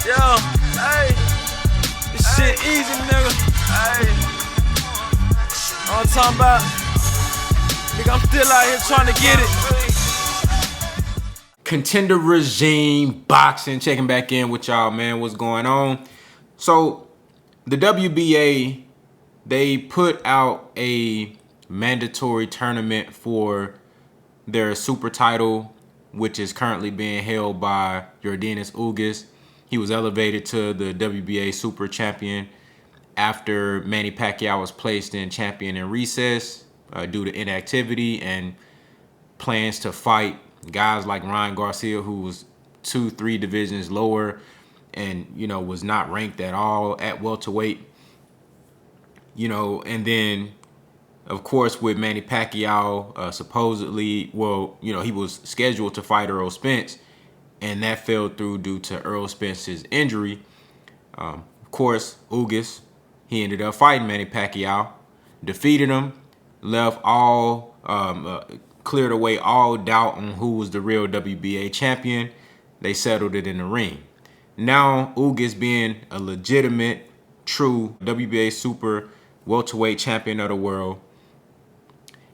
Yo, hey, this shit easy, nigga. Hey, all I'm talking about, nigga, I'm still out here trying to get it. Contender Regime Boxing, checking back in with y'all, man. What's going on? So, the WBA, they put out a mandatory tournament for their super title, which is currently being held by YORDENIS UGAS. He was elevated to the WBA super champion after Manny Pacquiao was placed in champion in recess due to inactivity and plans to fight guys like Ryan Garcia, who was 2-3 divisions lower and, was not ranked at all at welterweight. And then, of course, with Manny Pacquiao, supposedly, he was scheduled to fight ERROL Spence, and that fell through due to ERROL Spence's injury. Of course, Ugas, he ended up fighting Manny Pacquiao, defeated him, left all, cleared away all doubt on who was the real WBA champion. They settled it in the ring. Now, Ugas being a legitimate, true WBA super welterweight champion of the world,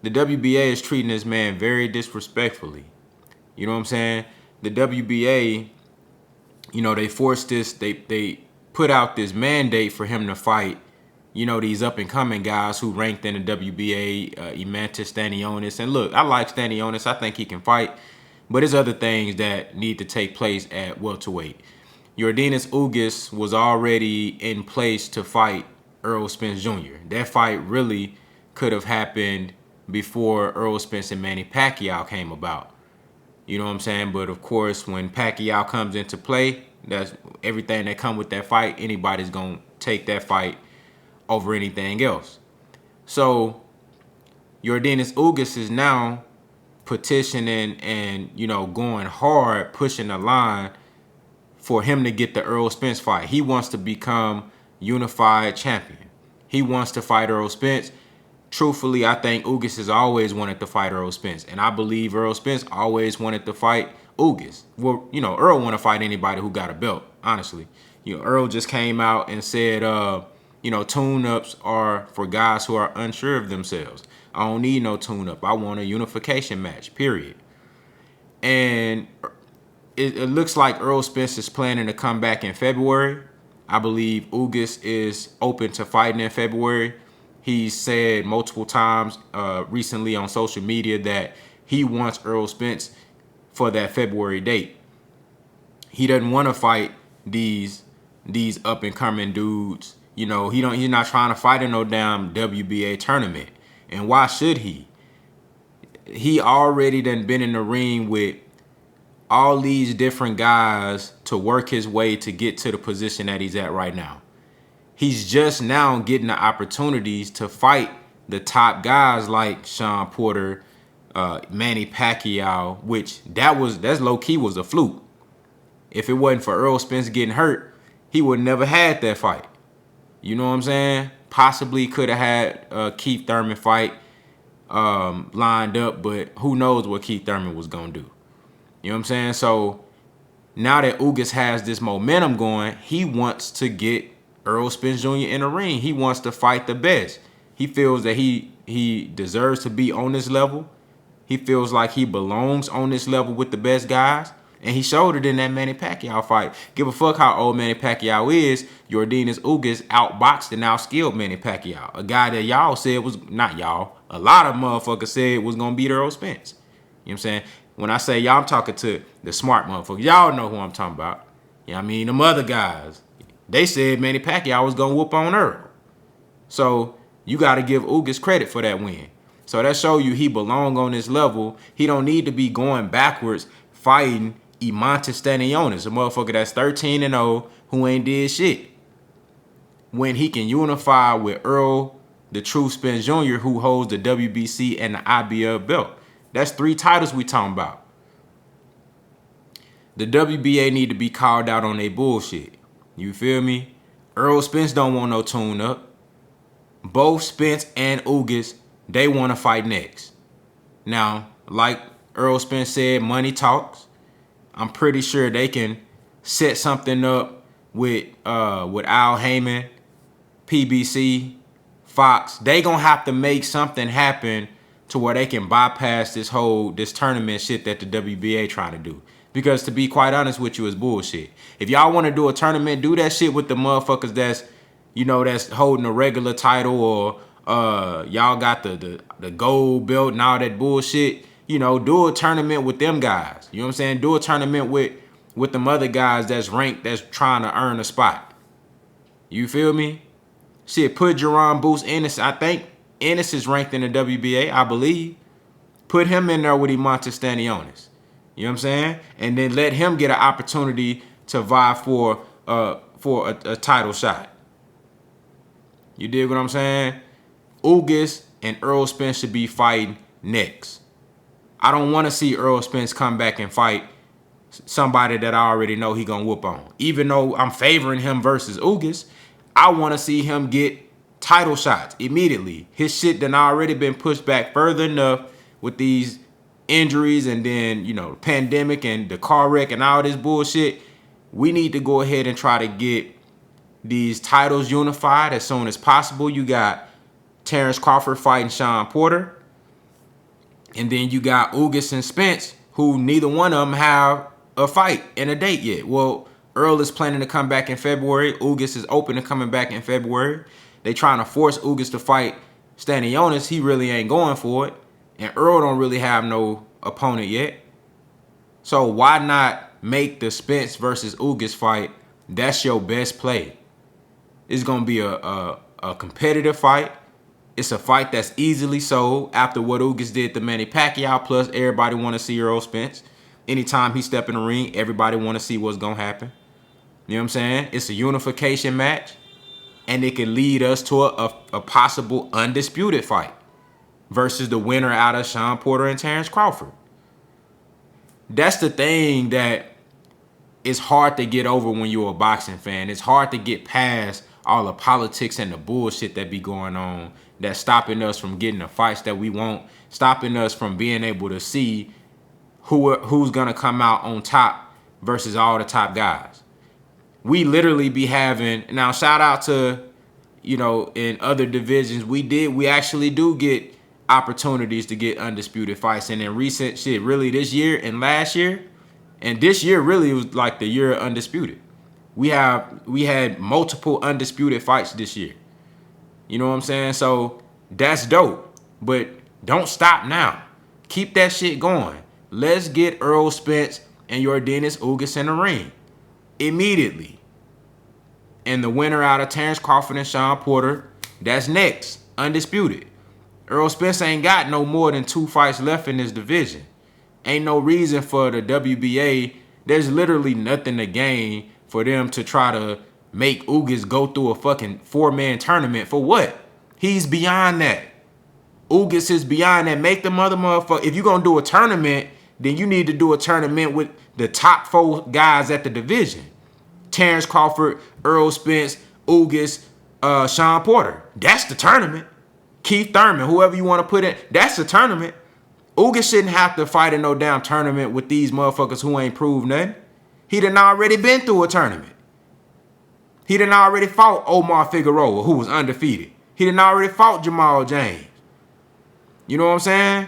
the WBA is treating this man very disrespectfully. You know what I'm saying? The WBA, they forced this, they put out this mandate for him to fight, these up-and-coming guys who ranked in the WBA, Imantas Stanionis. And look, I like Stanionis. I think he can fight. But there's other things that need to take place at welterweight. YORDENIS UGAS was already in place to fight ERROL Spence Jr. That fight really could have happened before ERROL Spence and Manny Pacquiao came about. You know what I'm saying? But of course, when Pacquiao comes into play, that's everything that come with that fight. Anybody's going to take that fight over anything else. So YORDENIS UGAS is now petitioning and, going hard, pushing the line for him to get the ERROL Spence fight. He wants to become unified champion. He wants to fight ERROL Spence. Truthfully, I think Ugas has always wanted to fight ERROL Spence. And I believe ERROL Spence always wanted to fight Ugas. Well, Earl want to fight anybody who got a belt, honestly. Earl just came out and said, tune-ups are for guys who are unsure of themselves. I don't need no tune-up. I want a unification match, period. And it looks like ERROL Spence is planning to come back in February. I believe Ugas is open to fighting in February. He's said multiple times recently on social media that he wants ERROL Spence for that February date. He doesn't want to fight these up and coming dudes. He's not trying to fight in no damn WBA tournament. And why should he? He already done been in the ring with all these different guys to work his way to get to the position that he's at right now. He's just now getting the opportunities to fight the top guys like Sean Porter, Manny Pacquiao, which that's low-key was a fluke. If it wasn't for ERROL Spence getting hurt, he would never had that fight. You know what I'm saying? Possibly could have had Keith Thurman fight lined up, but who knows what Keith Thurman was going to do. You know what I'm saying? So now that Ugas has this momentum going, he wants to get ERROL Spence Jr. in the ring. He wants to fight the best. He feels that he deserves to be on this level. He feels like he belongs on this level with the best guys. And he showed it in that Manny Pacquiao fight. Give a fuck how old Manny Pacquiao is. YORDENIS UGAS outboxed and outskilled Manny Pacquiao. A guy that y'all said was, not y'all, a lot of motherfuckers said was going to beat ERROL Spence. You know what I'm saying? When I say y'all, I'm talking to the smart motherfuckers. Y'all know who I'm talking about. Them other guys. They said Manny Pacquiao was going to whoop on ERROL. So you got to give Ugas credit for that win. So that show you he belong on this level. He don't need to be going backwards fighting Imantas Stanionis, a motherfucker that's 13-0 who ain't did shit. When he can unify with ERROL, the true Spence Jr., who holds the WBC and the IBF belt. That's 3 titles we talking about. The WBA need to be called out on their bullshit. You feel me? ERROL Spence don't want no tune-up. Both Spence and Ugas, they want to fight next. Now, like ERROL Spence said, money talks. I'm pretty sure they can set something up with Al Heyman, PBC, Fox. They gonna have to make something happen to where they can bypass this tournament shit that the WBA trying to do. Because to be quite honest with you, it's bullshit. If y'all want to do a tournament, do that shit with the motherfuckers that's holding a regular title, or y'all got the gold belt and all that bullshit. Do a tournament with them guys. You know what I'm saying? Do a tournament with them other guys that's ranked, that's trying to earn a spot. You feel me? Shit, put Jerron Boots Ennis. I think Ennis is ranked in the WBA, I believe. Put him in there with Imantas Stanionis. You know what I'm saying? And then let him get an opportunity to vie for a title shot. You dig what I'm saying? Ugas and Errol Spence should be fighting next. I don't want to see Errol Spence come back and fight somebody that I already know he gonna whoop on. Even though I'm favoring him versus Ugas, I want to see him get title shots immediately. His shit done already been pushed back further enough with these injuries, and then, the pandemic and the car wreck and all this bullshit. We need to go ahead and try to get these titles unified as soon as possible. You got Terrence Crawford fighting Sean Porter. And then you got Ugas and Spence, who neither one of them have a fight and a date yet. Well, Earl is planning to come back in February. Ugas is open to coming back in February. They trying to force Ugas to fight Stanionis. He really ain't going for it. And Earl don't really have no opponent yet. So why not make the Spence versus Ugas fight? That's your best play. It's going to be a competitive fight. It's a fight that's easily sold after what Ugas did to Manny Pacquiao. Plus, everybody want to see Errol Spence. Anytime he step in the ring, everybody want to see what's going to happen. You know what I'm saying? It's a unification match. And it can lead us to a possible undisputed fight versus the winner out of Sean Porter and Terrence Crawford. That's the thing that is hard to get over when you're a boxing fan. It's hard to get past all the politics and the bullshit that be going on that's stopping us from getting the fights that we want, stopping us from being able to see who's going to come out on top versus all the top guys. We literally be having, now shout out to, in other divisions, we actually do get opportunities to get undisputed fights. And in recent shit, really this year and last year, and this year really was like the year of undisputed. We had multiple undisputed fights this year. You know what I'm saying? So that's dope. But don't stop now. Keep that shit going. Let's get Errol Spence and Yordenis Ugas in the ring immediately. And the winner out of Terrence Crawford and Sean Porter, that's next. Undisputed. Errol Spence ain't got no more than 2 fights left in this division. Ain't no reason for the WBA. There's literally nothing to gain for them to try to make Ugas go through a fucking 4-man tournament. For what? He's beyond that. Ugas is beyond that. Make the motherfucker. If you're going to do a tournament, then you need to do a tournament with the top 4 guys at the division. Terrence Crawford, Errol Spence, Ugas, Sean Porter. That's the tournament. Keith Thurman, whoever you want to put in, that's the tournament. Ugas shouldn't have to fight in no damn tournament with these motherfuckers who ain't proved nothing. He done already been through a tournament. He done already fought Omar Figueroa, who was undefeated. He done already fought Jamal James. You know what I'm saying?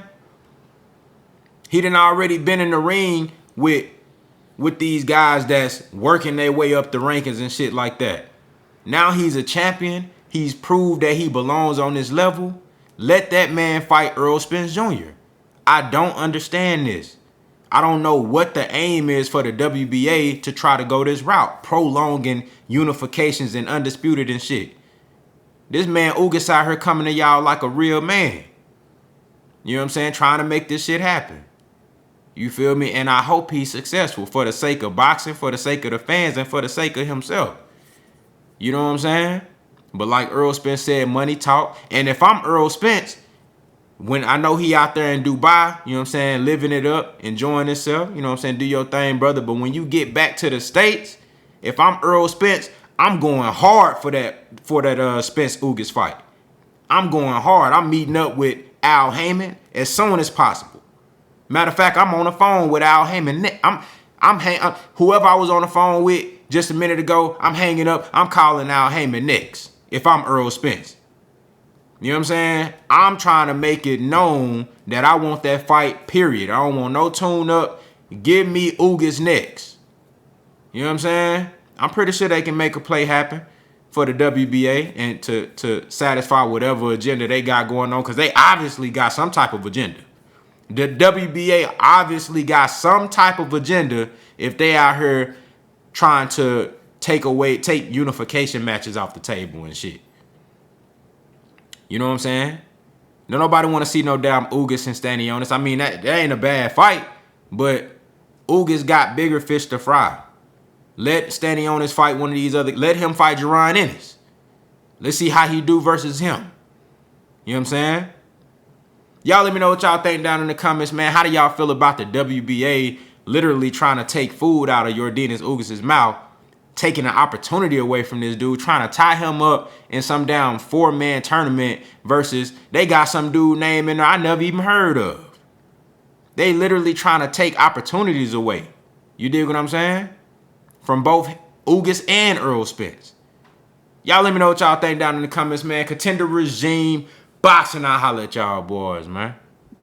He done already been in the ring with these guys that's working their way up the rankings and shit like that. Now he's a champion. He's proved that he belongs on this level. Let that man fight Errol Spence Jr. I don't understand this. I don't know what the aim is for the WBA to try to go this route, prolonging unifications and undisputed and shit. This man Ugas out here coming to y'all like a real man. You know what I'm saying? Trying to make this shit happen. You feel me? And I hope he's successful for the sake of boxing, for the sake of the fans, and for the sake of himself. You know what I'm saying? But like Errol Spence said, money talk. And if I'm Errol Spence, when I know he out there in Dubai, you know what I'm saying, living it up, enjoying himself, you know what I'm saying, do your thing, brother. But when you get back to the States, if I'm Errol Spence, I'm going hard for that Spence Ugas fight. I'm going hard. I'm meeting up with Al Heyman as soon as possible. Matter of fact, I'm on the phone with Al Heyman. I'm whoever I was on the phone with just a minute ago, I'm hanging up. I'm calling out Heyman next if I'm Errol Spence. You know what I'm saying? I'm trying to make it known that I want that fight, period. I don't want no tune-up. Give me Ugas next. You know what I'm saying? I'm pretty sure they can make a play happen for the WBA and to satisfy whatever agenda they got going on, because they obviously got some type of agenda. The WBA obviously got some type of agenda if they out here trying to take unification matches off the table and shit. You know what I'm saying? No, nobody want to see no damn Ugas and Stanionis. I mean, that ain't a bad fight, but Ugas got bigger fish to fry. Let Stanionis fight one of these other. Let him fight Jerron Ennis. Let's see how he do versus him. You know what I'm saying? Y'all let me know what y'all think down in the comments, man. How do y'all feel about the WBA literally trying to take food out of Yordenis Ugas' mouth, taking an opportunity away from this dude, trying to tie him up in some damn 4-man tournament versus they got some dude name in there I never even heard of. They literally trying to take opportunities away. You dig what I'm saying? From both Ugas and Errol Spence. Y'all let me know what y'all think down in the comments, man. Contender regime, boxing, I'll holler at y'all boys, man.